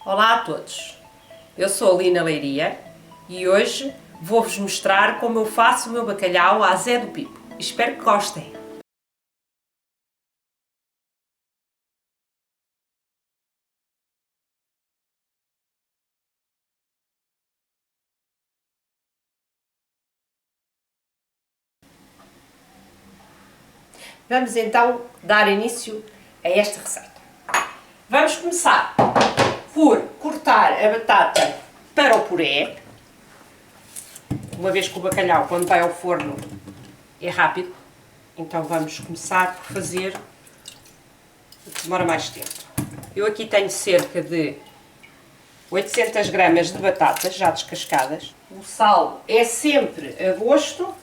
Olá a todos, eu sou a Lina Leiria e hoje vou-vos mostrar como eu faço o meu bacalhau à Zé do Pipo. Espero que gostem! Vamos então dar início a esta receita. Vamos começar por cortar a batata para o puré, uma vez que o bacalhau, quando vai ao forno, é rápido, então vamos começar por fazer o que demora mais tempo. Eu aqui tenho cerca de 800 gramas de batatas já descascadas. O sal é sempre a gosto.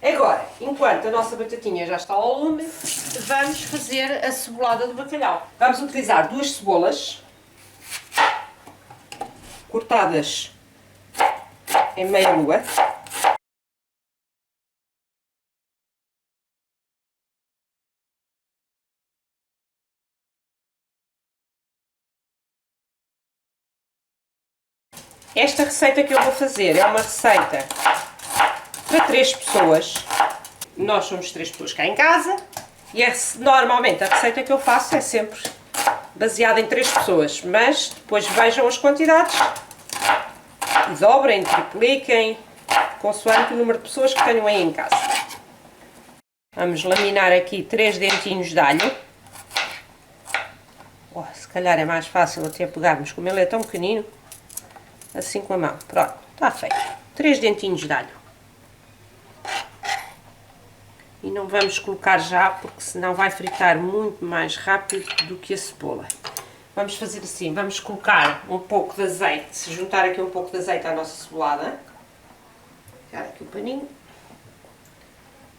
Agora, enquanto a nossa batatinha já está ao lume, vamos fazer a cebolada do bacalhau. Vamos utilizar 2 cebolas cortadas em meia lua. Esta receita que eu vou fazer é uma receita para 3 pessoas. Nós somos 3 pessoas cá em casa e normalmente a receita que eu faço é sempre baseada em 3 pessoas, mas depois vejam as quantidades e dobrem, tripliquem, consoante o número de pessoas que tenham aí em casa. Vamos laminar aqui 3 dentinhos de alho. Se calhar é mais fácil até pegarmos, como ele é tão pequenino, assim com a mão. Pronto, está feito. 3 dentinhos de alho. E não vamos colocar já, porque senão vai fritar muito mais rápido do que a cebola. Vamos fazer assim, vamos colocar um pouco de azeite, juntar aqui um pouco de azeite à nossa cebolada. Pegar aqui o paninho.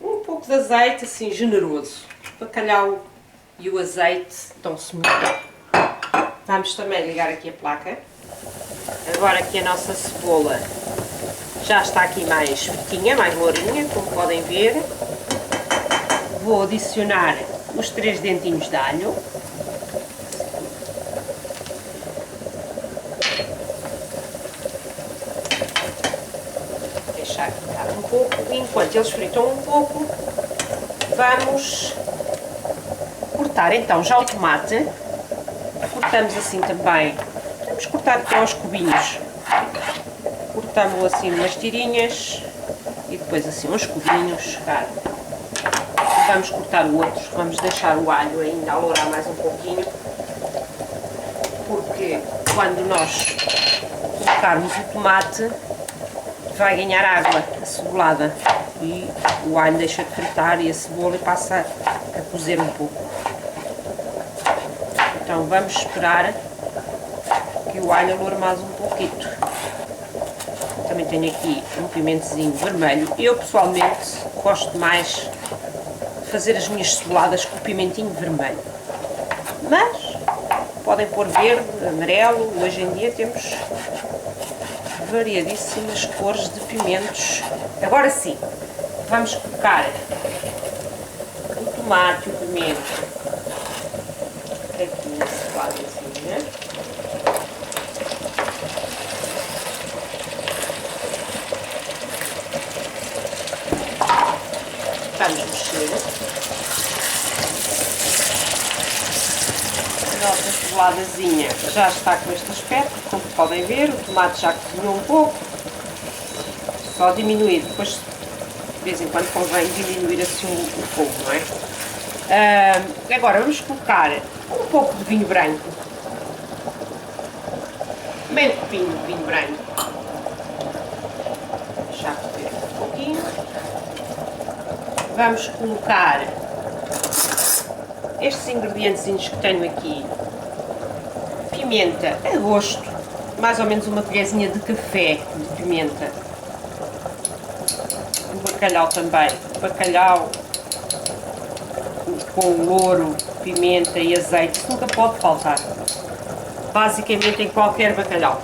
Um pouco de azeite, assim, generoso. O bacalhau e o azeite dão-se muito bem. Vamos também ligar aqui a placa. Agora que a nossa cebola já está aqui mais fritinha, mais lourinha, como podem ver, vou adicionar os 3 dentinhos de alho. Deixar fritar um pouco. E enquanto eles fritam um pouco, vamos cortar então já o tomate. Cortamos assim também. Vamos cortar até aos cubinhos. Cortamos assim umas tirinhas e depois assim uns cubinhos. Vamos cortar o outro, vamos deixar o alho ainda alourar mais um pouquinho, porque quando nós colocarmos o tomate vai ganhar água, a cebolada, e o alho deixa de fritar e a cebola passa a cozer um pouco. Então vamos esperar que o alho aloure mais um pouquito. Também tenho aqui um pimentozinho vermelho. Eu pessoalmente gosto mais de fazer as minhas ceboladas com o pimentinho vermelho, mas podem pôr verde, amarelo. Hoje em dia temos variadíssimas cores de pimentos. Agora sim, vamos colocar o tomate e o pimento aqui na ceboladazinha. Vamos mexer. A nossa ceboladazinha já está com este aspecto, como podem ver. O tomate já cozinhou um pouco, só diminuir, depois de vez em quando convém diminuir assim o fogo, não é? Agora vamos colocar um pouco de vinho branco, meio copinho de vinho branco, deixar correr um pouquinho. Vamos colocar estes ingredientes que tenho aqui. Pimenta a gosto, mais ou menos uma colherzinha de café de pimenta. O bacalhau também. O bacalhau com louro, pimenta e azeite, isso nunca pode faltar. Basicamente em qualquer bacalhau.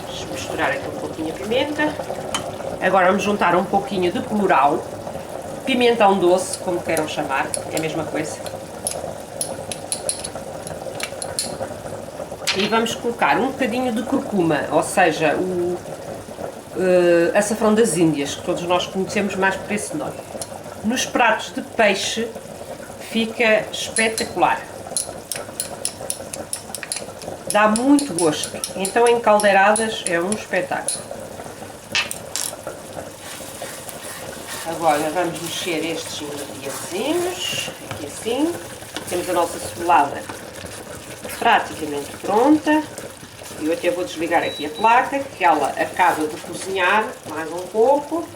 Vamos misturar aqui um pouquinho a pimenta. Agora vamos juntar um pouquinho de colorau, pimentão doce, como queiram chamar, é a mesma coisa. E vamos colocar um bocadinho de curcuma, ou seja, o açafrão das Índias, que todos nós conhecemos mais por esse nome. Nos pratos de peixe fica espetacular. Dá muito gosto. Então em caldeiradas é um espetáculo. Agora vamos mexer estes ingredientes, aqui assim. Temos a nossa cebolada praticamente pronta. Eu até vou desligar aqui a placa, que ela acaba de cozinhar mais um pouco.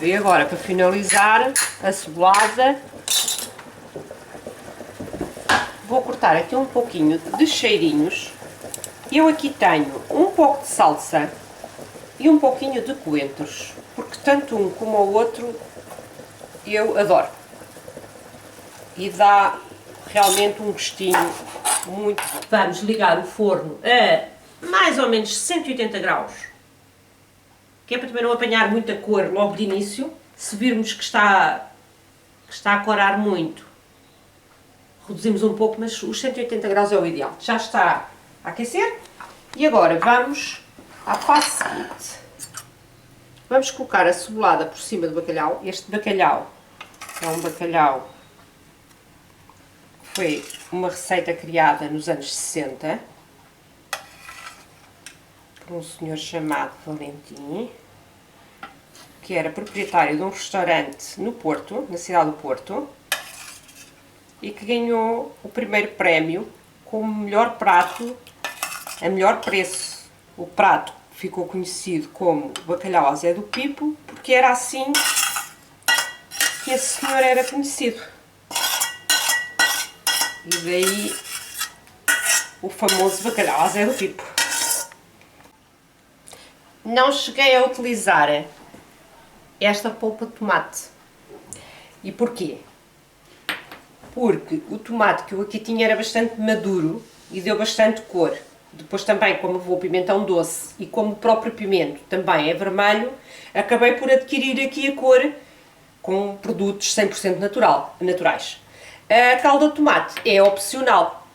E agora, para finalizar a cebolada, vou cortar aqui um pouquinho de cheirinhos. Eu aqui tenho um pouco de salsa e um pouquinho de coentros, porque tanto um como o outro eu adoro. E dá realmente um gostinho muito bom. Vamos ligar o forno a mais ou menos 180 graus, que é para também não apanhar muita cor logo de início. Se virmos que está a corar muito, reduzimos um pouco, mas os 180 graus é o ideal. Já está a aquecer. E agora vamos à fase seguinte. Vamos colocar a cebolada por cima do bacalhau. Este bacalhau é um bacalhau que foi uma receita criada nos anos 60 por um senhor chamado Valentim, que era proprietário de um restaurante no Porto, na cidade do Porto, e que ganhou o primeiro prémio como melhor prato a melhor preço. O prato ficou conhecido como bacalhau ao Zé do Pipo, porque era assim que esse senhor era conhecido. E daí o famoso bacalhau ao Zé do Pipo. Não cheguei a utilizar esta polpa de tomate. E porquê? Porque o tomate que eu aqui tinha era bastante maduro e deu bastante cor. Depois também, como levou pimentão doce e como o próprio pimento também é vermelho, acabei por adquirir aqui a cor com produtos 100% naturais. A calda de tomate é opcional.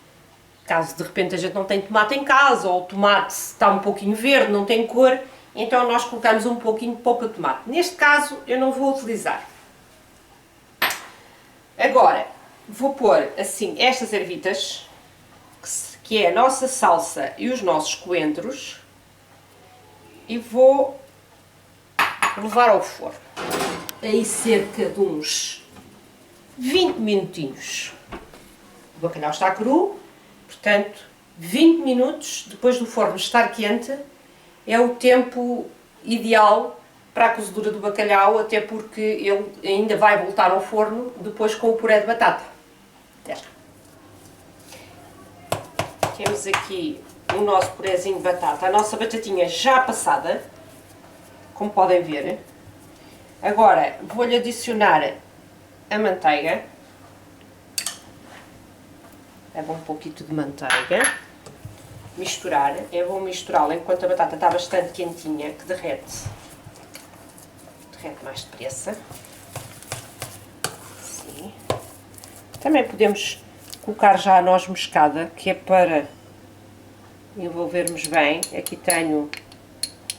Caso de repente a gente não tem tomate em casa, ou o tomate está um pouquinho verde, não tem cor, então nós colocamos um pouquinho de polpa de tomate. Neste caso eu não vou utilizar. Agora vou pôr assim estas ervitas, que é a nossa salsa e os nossos coentros, e vou levar ao forno. Aí cerca de uns 20 minutinhos. O bacalhau está cru, portanto 20 minutos depois do forno estar quente é o tempo ideal para a cozedura do bacalhau, até porque ele ainda vai voltar ao forno depois com o puré de batata. Temos aqui o nosso purezinho de batata, a nossa batatinha já passada, como podem ver. Agora vou-lhe adicionar a manteiga. Leva um pouquinho de manteiga. Misturar. Eu vou misturá-la enquanto a batata está bastante quentinha, que derrete. Derrete mais depressa. Assim. Também podemos colocar já a noz moscada, que é para envolvermos bem. Aqui tenho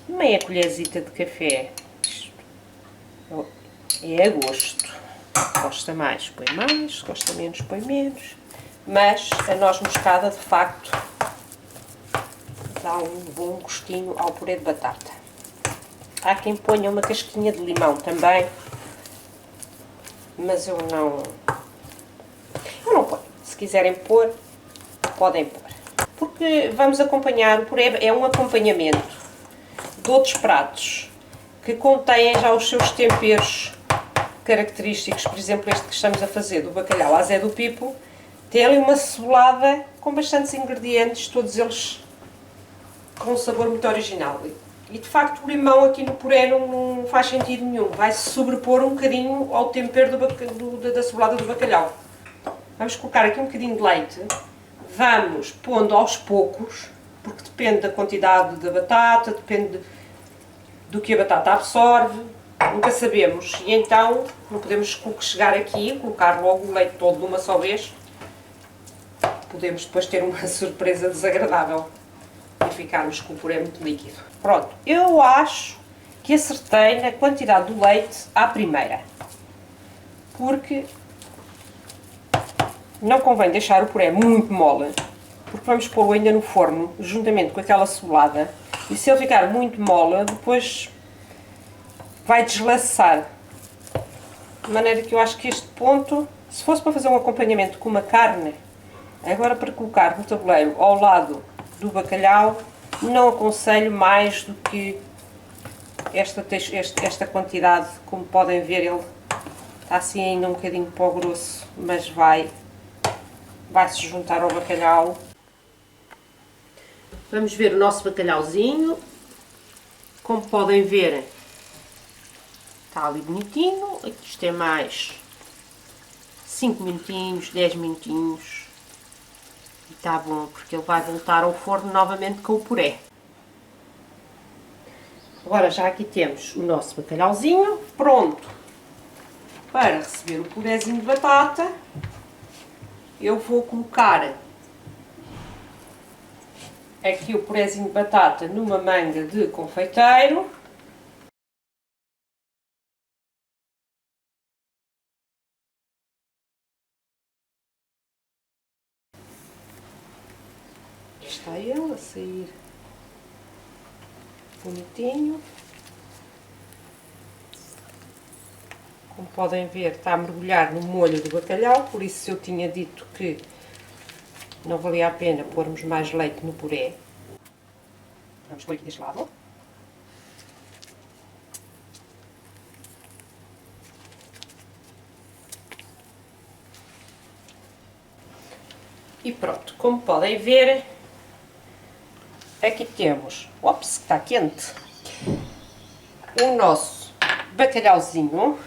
meia colherzita de café. Isto é a gosto. Gosta mais, põe mais. Gosta menos, põe menos. Mas a noz moscada, de facto, dá um bom gostinho ao purê de batata. Há quem ponha uma casquinha de limão também, mas eu não ponho. Se quiserem pôr, podem pôr. Porque vamos acompanhar, o puré é um acompanhamento de outros pratos que contêm já os seus temperos característicos. Por exemplo, este que estamos a fazer do bacalhau à Zé do Pipo, tem ali uma cebolada com bastantes ingredientes, todos eles com um sabor muito original. E de facto o limão aqui no puré não faz sentido nenhum, vai se sobrepor um bocadinho ao tempero da cebolada do bacalhau. Vamos colocar aqui um bocadinho de leite, vamos pondo aos poucos, porque depende da quantidade da batata, depende do que a batata absorve, nunca sabemos. E então não podemos chegar aqui e colocar logo o leite todo de uma só vez, podemos depois ter uma surpresa desagradável e ficarmos com o puré muito líquido. Pronto, eu acho que acertei na quantidade do leite à primeira, porque não convém deixar o puré muito mole, porque vamos pô-lo ainda no forno, juntamente com aquela cebolada, e se ele ficar muito mole, depois vai deslaçar. De maneira que eu acho que este ponto, se fosse para fazer um acompanhamento com uma carne, agora para colocar no tabuleiro ao lado do bacalhau, não aconselho mais do que esta quantidade. Como podem ver, ele está assim ainda um bocadinho pó grosso, mas vai se juntar ao bacalhau. Vamos ver o nosso bacalhauzinho. Como podem ver, está ali bonitinho. Aqui isto é mais 5 minutinhos, 10 minutinhos. E está bom, porque ele vai voltar ao forno novamente com o puré. Agora já aqui temos o nosso bacalhauzinho pronto para receber o purézinho de batata. Eu vou colocar aqui o purézinho de batata numa manga de confeiteiro. Está ele a sair bonitinho. Como podem ver, está a mergulhar no molho do bacalhau, por isso eu tinha dito que não valia a pena pormos mais leite no puré. Vamos pôr aqui deste lado. E pronto, como podem ver, aqui temos, ops, está quente, o nosso bacalhauzinho,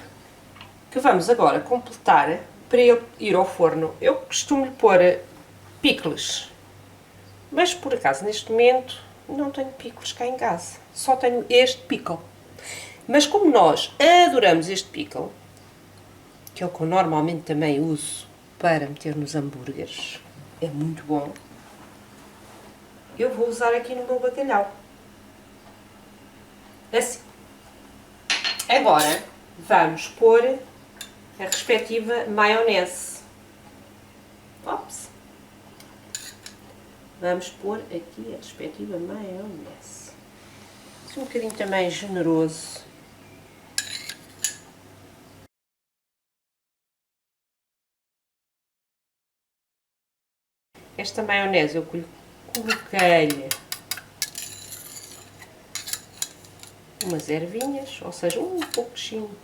que vamos agora completar para ele ir ao forno. Eu costumo lhe pôr picles, mas por acaso neste momento não tenho picles cá em casa, só tenho este pickle. Mas como nós adoramos este pickle, que é o que eu normalmente também uso para meter nos hambúrgueres, é muito bom, eu vou usar aqui no meu bacalhau. Assim. Agora vamos pôr a respectiva maionese. Ops. Vamos pôr aqui a respectiva maionese. Um bocadinho também generoso. Esta maionese eu coloquei-lhe umas ervinhas, ou seja, um pouquinho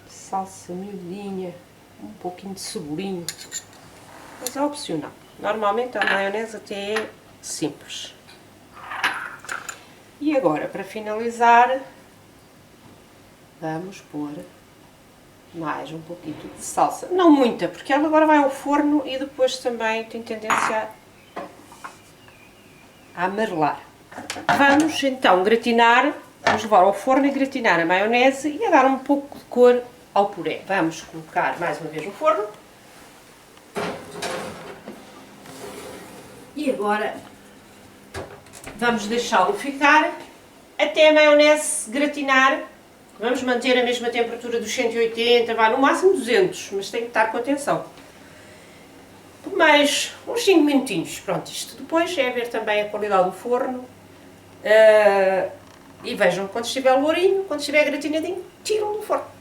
de salsa miudinha, um pouquinho de cebolinho, mas é opcional. Normalmente a maionese até é simples. E agora, para finalizar, vamos pôr mais um pouquinho de salsa. Não muita, porque ela agora vai ao forno e depois também tem tendência a amarelar. Vamos então gratinar, vamos levar ao forno e gratinar a maionese e a dar um pouco de cor ao puré. Vamos colocar mais uma vez no forno. E agora vamos deixá-lo ficar até a maionese gratinar. Vamos manter a mesma temperatura dos 180, vai no máximo 200, mas tem que estar com atenção. Por mais uns 5 minutinhos. Pronto, isto depois é ver também a qualidade do forno. E vejam, quando estiver lourinho, quando estiver gratinadinho, tiram do forno.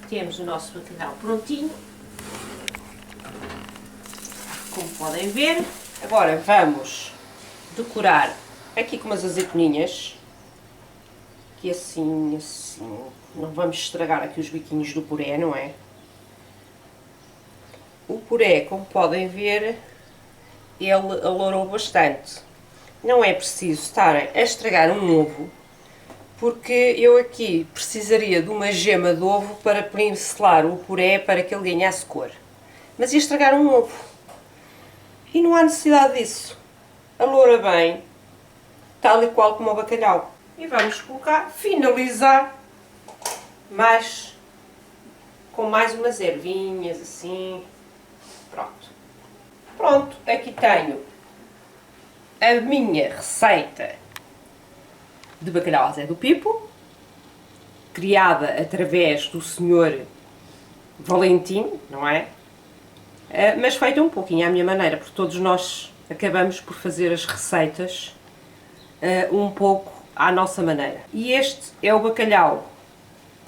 Temos o nosso bacalhau prontinho, como podem ver. Agora vamos decorar aqui com umas azeitoninhas, que assim, não vamos estragar aqui os biquinhos do puré, não é? O puré, como podem ver, ele alourou bastante. Não é preciso estarem a estragar um ovo, porque eu aqui precisaria de uma gema de ovo para pincelar o puré para que ele ganhasse cor. Mas ia estragar um ovo. E não há necessidade disso. Aloura bem, tal e qual como o bacalhau. E vamos colocar, finalizar com mais umas ervinhas assim. Pronto. Pronto, aqui tenho a minha receita de bacalhau à Zé do Pipo, criada através do senhor Valentim, não é? Mas feita um pouquinho à minha maneira, porque todos nós acabamos por fazer as receitas um pouco à nossa maneira. E este é o bacalhau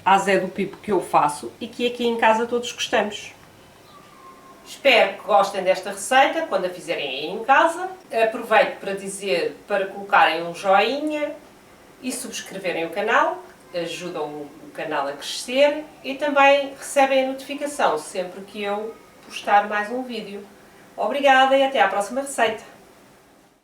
à Zé do Pipo que eu faço e que aqui em casa todos gostamos. Espero que gostem desta receita quando a fizerem aí em casa. Aproveito para dizer para colocarem um joinha e subscreverem o canal, ajudam o canal a crescer e também recebem a notificação sempre que eu postar mais um vídeo. Obrigada e até à próxima receita!